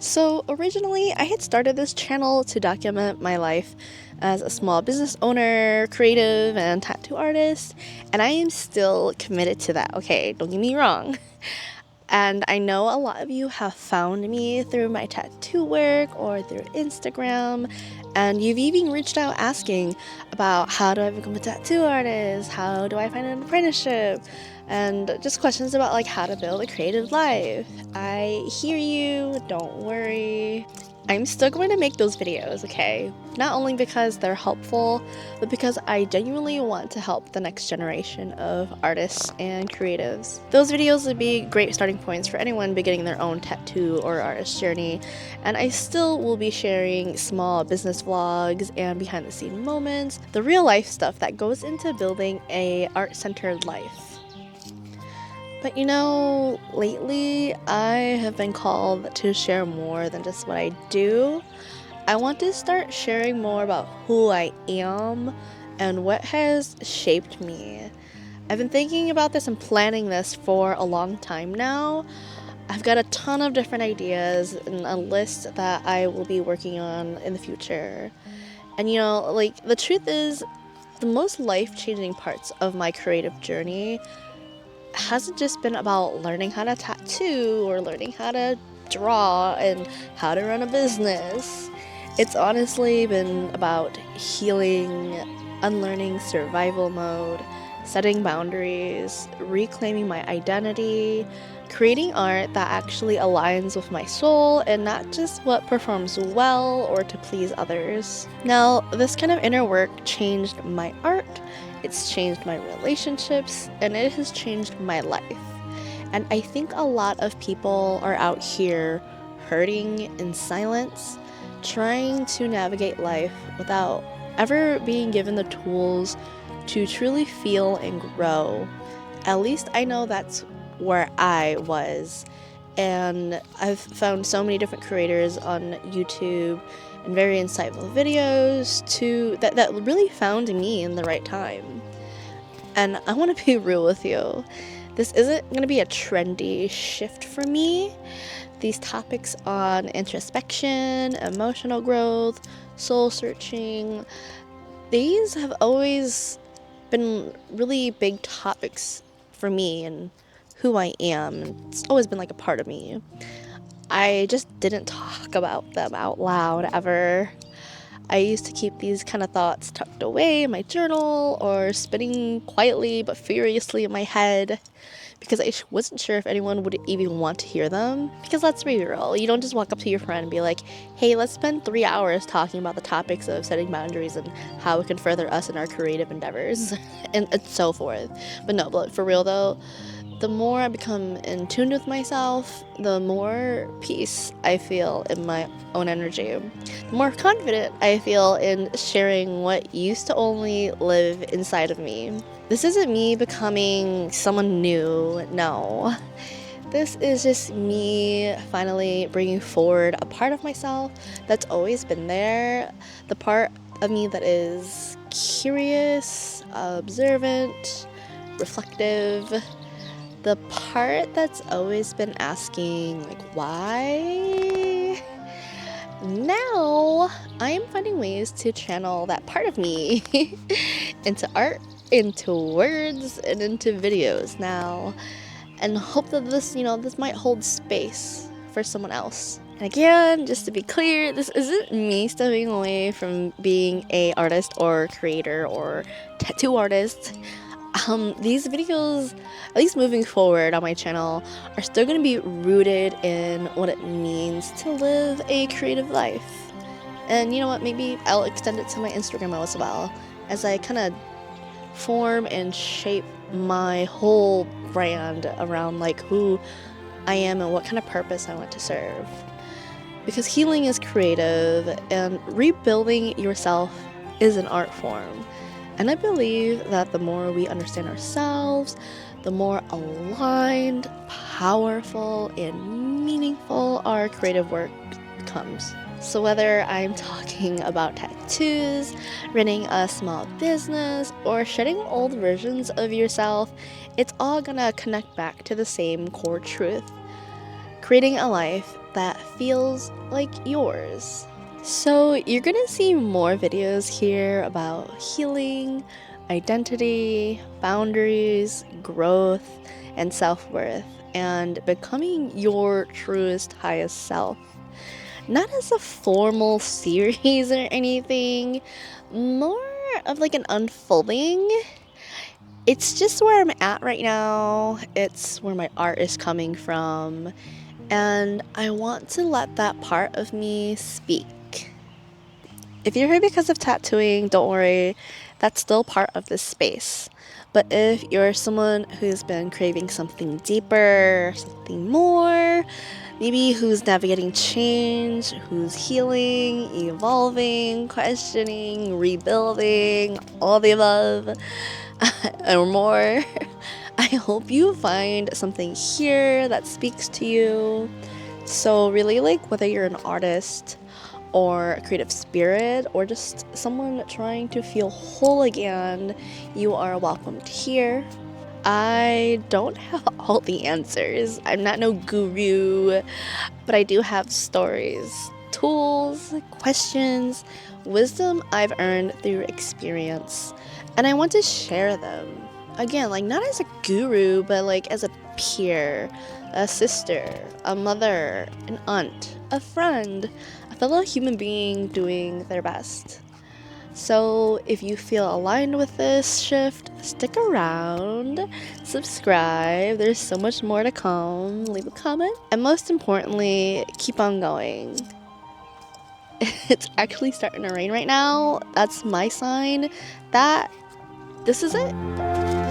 So originally, I had started this channel to document my life as a small business owner, creative, and tattoo artist, and I am still committed to that, okay? Don't get me wrong. And I know a lot of you have found me through my tattoo work or through Instagram, and you've even reached out asking about how do I become a tattoo artist, how do I find an apprenticeship, and just questions about like how to build a creative life. I hear you, don't worry. I'm still going to make those videos, okay? Not only because they're helpful, but because I genuinely want to help the next generation of artists and creatives. Those videos would be great starting points for anyone beginning their own tattoo or artist journey, and I still will be sharing small business vlogs and behind the scene moments, the real life stuff that goes into building a art-centered life. But you know, lately I have been called to share more than just what I do. I want to start sharing more about who I am and what has shaped me. I've been thinking about this and planning this for a long time now. I've got a ton of different ideas and a list that I will be working on in the future. And you know, like the truth is, the most life-changing parts of my creative journey hasn't just been about learning how to tattoo or learning how to draw and how to run a business. It's honestly been about healing, unlearning survival mode, setting boundaries, reclaiming my identity, creating art that actually aligns with my soul and not just what performs well or to please others. Now, this kind of inner work changed my art, it's changed my relationships, and it has changed my life. And I think a lot of people are out here hurting in silence, trying to navigate life without ever being given the tools to truly feel and grow. At least I know that's where I was. And I've found so many different creators on YouTube and very insightful videos that really found me in the right time. And I want to be real with you. This isn't going to be a trendy shift for me. These topics on introspection, emotional growth, soul searching, these have always been really big topics for me and who I am. It's always been like a part of me. I just didn't talk about them out loud ever. I used to keep these kind of thoughts tucked away in my journal or spinning quietly but furiously in my head because I wasn't sure if anyone would even want to hear them. Because let's be real, you don't just walk up to your friend and be like, hey, let's spend 3 hours talking about the topics of setting boundaries and how it can further us in our creative endeavors and so forth. But for real though, the more I become in tune with myself, the more peace I feel in my own energy. The more confident I feel in sharing what used to only live inside of me. This isn't me becoming someone new, no. This is just me finally bringing forward a part of myself that's always been there, the part of me that is curious, observant, reflective, the part that's always been asking, like, why? Now, I'm finding ways to channel that part of me into art, into words, and into videos now. And hope that this might hold space for someone else. And again, just to be clear, this isn't me stepping away from being a artist or creator or tattoo artist. These videos, at least moving forward on my channel, are still going to be rooted in what it means to live a creative life. And you know what, maybe I'll extend it to my Instagram as well, as I kind of form and shape my whole brand around like who I am and what kind of purpose I want to serve. Because healing is creative and rebuilding yourself is an art form. And I believe that the more we understand ourselves, the more aligned, powerful, and meaningful our creative work becomes. So whether I'm talking about tattoos, running a small business, or shedding old versions of yourself, it's all gonna connect back to the same core truth. Creating a life that feels like yours. So you're gonna see more videos here about healing, identity, boundaries, growth, and self-worth, and becoming your truest, highest self. Not as a formal series or anything, more of like an unfolding. It's just where I'm at right now. It's where my art is coming from. And I want to let that part of me speak. If you're here because of tattooing, don't worry, that's still part of this space. But if you're someone who's been craving something deeper, something more, maybe who's navigating change, who's healing, evolving, questioning, rebuilding, all the above, or more, I hope you find something here that speaks to you. So really, like, whether you're an artist or a creative spirit or just someone trying to feel whole again, you are welcomed here. I don't have all the answers. I'm not no guru, but I do have stories, tools, questions, wisdom I've earned through experience, and I want to share them. Again, like, not as a guru, but like as a peer, a sister, a mother, an aunt, a friend, a fellow human being doing their best. So if you feel aligned with this shift, stick around, subscribe, there's so much more to come, leave a comment, and most importantly, keep on going. It's actually starting to rain right now. That's my sign that this is it.